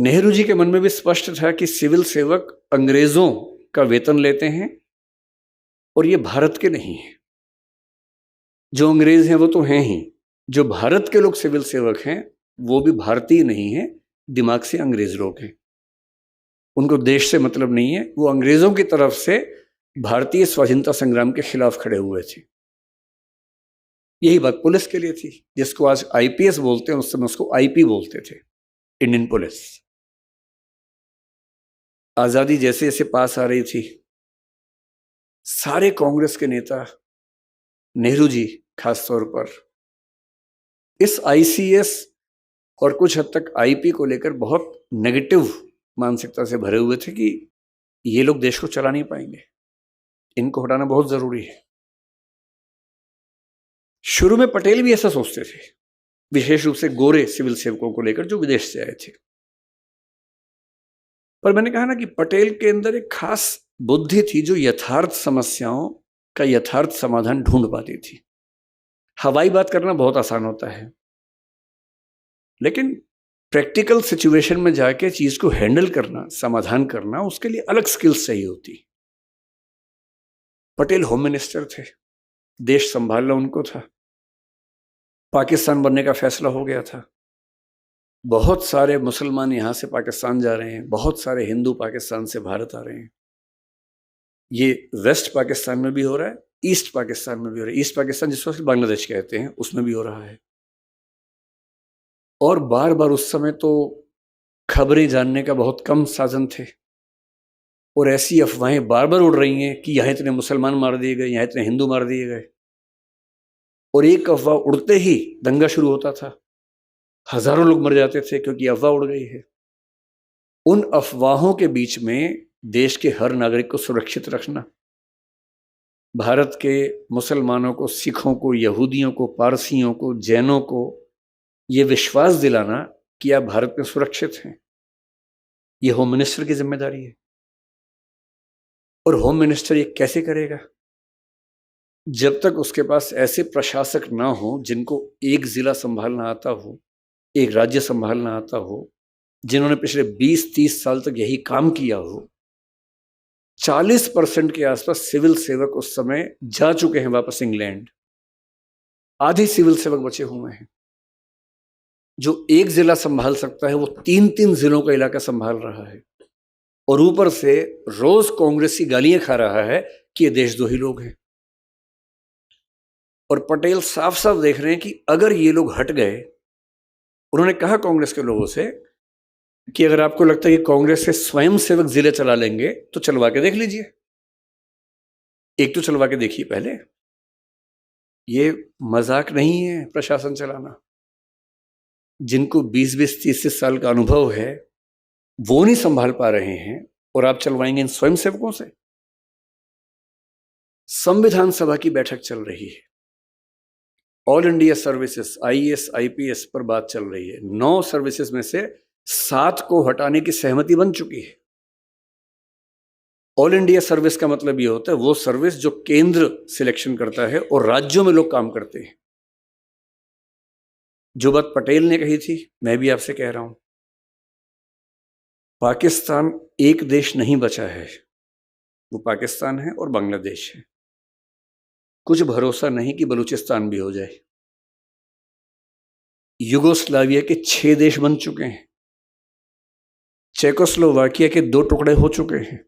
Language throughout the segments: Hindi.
नेहरू जी के मन में भी स्पष्ट था कि सिविल सेवक अंग्रेजों का वेतन लेते हैं और ये भारत के नहीं है। जो अंग्रेज हैं वो तो हैं ही, जो भारत के लोग सिविल सेवक हैं वो भी भारतीय नहीं है, दिमाग से अंग्रेज लोग हैं। उनको देश से मतलब नहीं है, वो अंग्रेजों की तरफ से भारतीय स्वाधीनता संग्राम के खिलाफ खड़े हुए थे। यही बात पुलिस के लिए थी, जिसको आज आईपीएस बोलते हैं, उस समय उसको आईपी बोलते थे, इंडियन पुलिस। आजादी जैसे जैसे पास आ रही थी, सारे कांग्रेस के नेता, नेहरू जी खास तौर पर, इस आईसीएस और कुछ हद तक आईपी को लेकर बहुत नेगेटिव मानसिकता से भरे हुए थे कि ये लोग देश को चला नहीं पाएंगे, इनको हटाना बहुत जरूरी है। शुरू में पटेल भी ऐसा सोचते थे, विशेष रूप से गोरे सिविल सेवकों को लेकर जो विदेश से आए थे। पर मैंने कहा ना कि पटेल के अंदर एक खास बुद्धि थी जो यथार्थ समस्याओं का यथार्थ समाधान ढूंढ पाती थी। हवाई बात करना बहुत आसान होता है, लेकिन प्रैक्टिकल सिचुएशन में जाके चीज को हैंडल करना, समाधान करना, उसके लिए अलग स्किल्स चाहिए होती। पटेल होम मिनिस्टर थे, देश संभालना उनको था, पाकिस्तान बनने का फैसला हो गया था, बहुत सारे मुसलमान यहां से पाकिस्तान जा रहे हैं, बहुत सारे हिंदू पाकिस्तान से भारत आ रहे हैं। ये वेस्ट पाकिस्तान में भी हो रहा है, ईस्ट पाकिस्तान में भी हो रहा है। ईस्ट पाकिस्तान जिसको बांग्लादेश कहते हैं, उसमें भी हो रहा है। और बार बार उस समय तो खबरें जानने का बहुत कम साधन थे, और ऐसी अफवाहें बार बार उड़ रही हैं कि यहाँ इतने मुसलमान मार दिए गए, यहाँ इतने हिंदू मार दिए गए। और एक अफवाह उड़ते ही दंगा शुरू होता था, हजारों लोग मर जाते थे क्योंकि अफवाह उड़ गई है। उन अफवाहों के बीच में देश के हर नागरिक को सुरक्षित रखना, भारत के मुसलमानों को, सिखों को, यहूदियों को, पारसियों को, जैनों को ये विश्वास दिलाना कि आप भारत में सुरक्षित हैं, ये होम मिनिस्टर की जिम्मेदारी है। और होम मिनिस्टर ये कैसे करेगा? जब तक उसके पास ऐसे प्रशासक ना हो जिनको एक जिला संभालना आता हो, एक राज्य संभालना आता हो, जिन्होंने पिछले 20-30 साल तक यही काम किया हो। 40% के आसपास सिविल सेवक उस समय जा चुके हैं वापस इंग्लैंड, आधे सिविल सेवक बचे हुए हैं। जो एक जिला संभाल सकता है वो 3-3 जिलों का इलाका संभाल रहा है, और ऊपर से रोज कांग्रेस की गालियां खा रहा है कि ये देशद्रोही लोग हैं। और पटेल साफ साफ देख रहे हैं कि अगर ये लोग हट गए, उन्होंने कहा कांग्रेस के लोगों से कि अगर आपको लगता है कि कांग्रेस से स्वयं सेवक जिले चला लेंगे तो चलवा के देख लीजिए, एक तो चलवा के देखिए पहले। ये मजाक नहीं है प्रशासन चलाना। जिनको 20-20, 30 साल का अनुभव है वो नहीं संभाल पा रहे हैं, और आप चलवाएंगे इन स्वयं सेवकों से। संविधान सभा की बैठक चल रही है, all India services IAS IPS पर बात चल रही है। 9 सर्विसेज में से 7 को हटाने की सहमति बन चुकी है। ऑल इंडिया सर्विस का मतलब ये होता है वो सर्विस जो केंद्र सिलेक्शन करता है और राज्यों में लोग काम करते हैं। जो बात पटेल ने कही थी मैं भी आपसे कह रहा हूं, पाकिस्तान एक देश नहीं बचा है, वो पाकिस्तान है और बांग्लादेश है। कुछ भरोसा नहीं कि बलूचिस्तान भी हो जाए। युगोस्लाविया के 6 देश बन चुके हैं, चेकोस्लोवाकिया के 2 टुकड़े हो चुके हैं,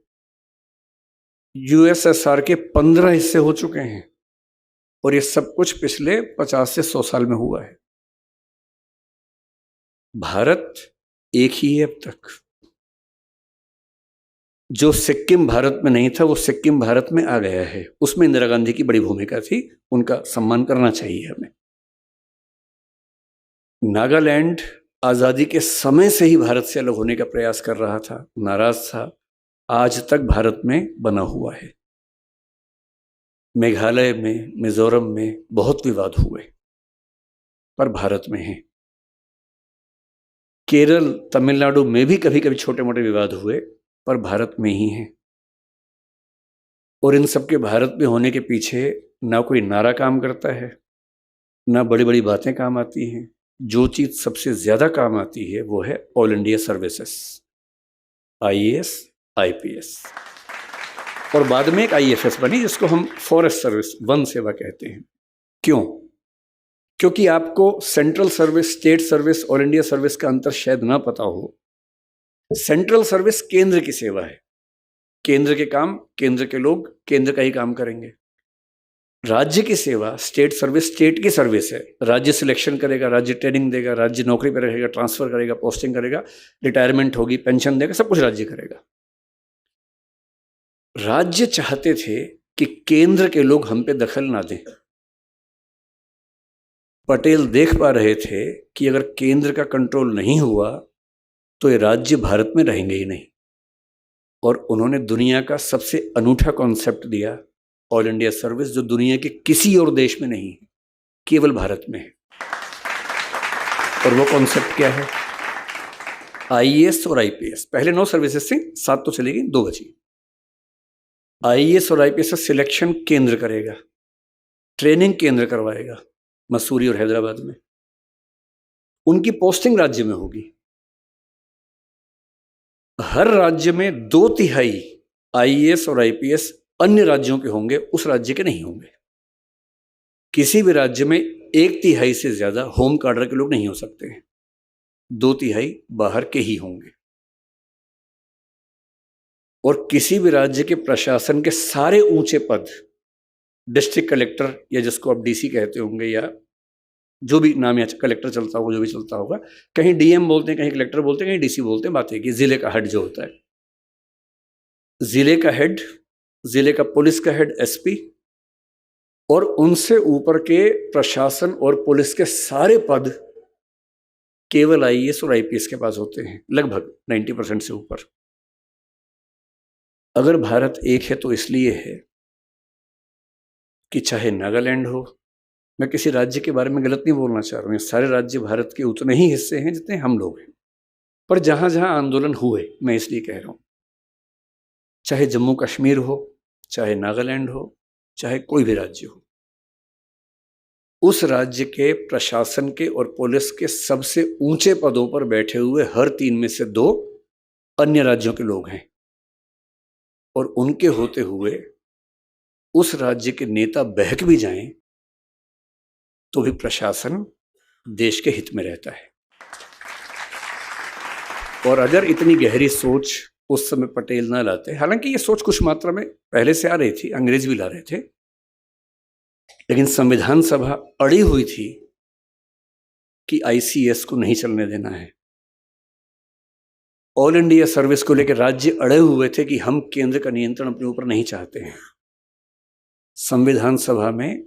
यूएसएसआर के 15 हिस्से हो चुके हैं, और ये सब कुछ पिछले 50 से 100 साल में हुआ है। भारत एक ही है अब तक। जो सिक्किम भारत में नहीं था वो सिक्किम भारत में आ गया है, उसमें इंदिरा गांधी की बड़ी भूमिका थी, उनका सम्मान करना चाहिए हमें। नागालैंड आजादी के समय से ही भारत से अलग होने का प्रयास कर रहा था, नाराज था, आज तक भारत में बना हुआ है। मेघालय में, मिजोरम में बहुत विवाद हुए पर भारत में है। केरल, तमिलनाडु में भी कभी कभी छोटे मोटे विवाद हुए पर भारत में ही है। और इन सबके भारत में होने के पीछे ना कोई नारा काम करता है, ना बड़ी बड़ी बातें काम आती हैं। जो चीज सबसे ज्यादा काम आती है वो है all India services, IAS IPS, और बाद में एक IFS बनी जिसको हम फॉरेस्ट सर्विस वन सेवा कहते हैं। क्यों? क्योंकि आपको central service, state service, all India service का अंतर शायद ना पता हो। सेंट्रल सर्विस केंद्र की सेवा है, केंद्र के काम, केंद्र के लोग केंद्र का ही काम करेंगे। राज्य की सेवा, स्टेट सर्विस, स्टेट की सर्विस है। राज्य सिलेक्शन करेगा, राज्य ट्रेनिंग देगा, राज्य नौकरी पर रहेगा, ट्रांसफर करेगा, पोस्टिंग करेगा, रिटायरमेंट होगी, पेंशन देगा, सब कुछ राज्य करेगा। राज्य चाहते थे कि केंद्र के लोग हम पे दखल ना दें। पटेल देख पा रहे थे कि अगर केंद्र का कंट्रोल नहीं हुआ तो ये राज्य भारत में रहेंगे ही नहीं, और उन्होंने दुनिया का सबसे अनूठा कॉन्सेप्ट दिया, ऑल इंडिया सर्विस, जो दुनिया के किसी और देश में नहीं है, केवल भारत में है। और वो कॉन्सेप्ट क्या है? IAS और IPS, पहले 9 सर्विसेज से 7 तो चलेगी, 2 बची। IAS और IPS का सिलेक्शन केंद्र करेगा, ट्रेनिंग केंद्र करवाएगा, मसूरी और हैदराबाद में। उनकी पोस्टिंग राज्य में होगी। हर राज्य में 2/3 IAS और IPS अन्य राज्यों के होंगे, उस राज्य के नहीं होंगे। किसी भी राज्य में 1/3 से ज्यादा होम कार्डर के लोग नहीं हो सकते हैं, 2/3 बाहर के ही होंगे। और किसी भी राज्य के प्रशासन के सारे ऊंचे पद, डिस्ट्रिक्ट कलेक्टर या जिसको आप DC कहते होंगे, या जो भी नाम या कलेक्टर चलता होगा, जो भी चलता होगा, कहीं DM बोलते हैं, कहीं कलेक्टर बोलते हैं, कहीं DC बोलते हैं, बात है कि जिले का हेड जो होता है, जिले का हेड, जिले का पुलिस का हेड SP, और उनसे ऊपर के प्रशासन और पुलिस के सारे पद केवल IAS और IPS के पास होते हैं, लगभग 90% से ऊपर। अगर भारत एक है तो इसलिए है कि चाहे नागालैंड हो, मैं किसी राज्य के बारे में गलत नहीं बोलना चाह रहा हूँ, सारे राज्य भारत के उतने ही हिस्से हैं जितने हम लोग हैं, पर जहां जहां आंदोलन हुए, मैं इसलिए कह रहा हूं, चाहे जम्मू कश्मीर हो, चाहे नागालैंड हो, चाहे कोई भी राज्य हो, उस राज्य के प्रशासन के और पुलिस के सबसे ऊंचे पदों पर बैठे हुए हर 3 में से 2 अन्य राज्यों के लोग हैं, और उनके होते हुए उस राज्य के नेता बहक भी जाएं तो भी प्रशासन देश के हित में रहता है। और अगर इतनी गहरी सोच उस समय पटेल ना लाते, हालांकि ये सोच कुछ मात्रा में पहले से आ रही थी, अंग्रेज भी ला रहे थे, लेकिन संविधान सभा अड़ी हुई थी कि ICS को नहीं चलने देना है। ऑल इंडिया सर्विस को लेकर राज्य अड़े हुए थे कि हम केंद्र का नियंत्रण अपने ऊपर नहीं चाहते हैं। संविधान सभा में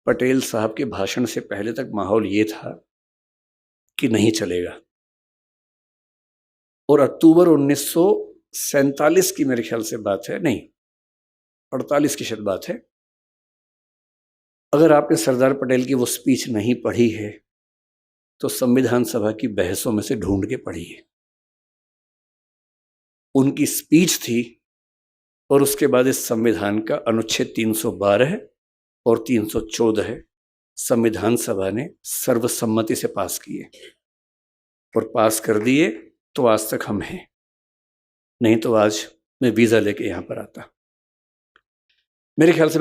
पटेल साहब के भाषण से पहले तक माहौल ये था कि नहीं चलेगा, और अक्टूबर 1947 की मेरे ख्याल से बात है, नहीं 48 की शायद बात है, अगर आपने सरदार पटेल की वो स्पीच नहीं पढ़ी है तो संविधान सभा की बहसों में से ढूंढ के पढ़िए। उनकी स्पीच थी, और उसके बाद इस संविधान का अनुच्छेद 312 और 314 संविधान सभा ने सर्वसम्मति से पास किए, और पास कर दिए तो आज तक हम हैं, नहीं तो आज मैं वीजा लेके यहां पर आता। मेरे ख्याल से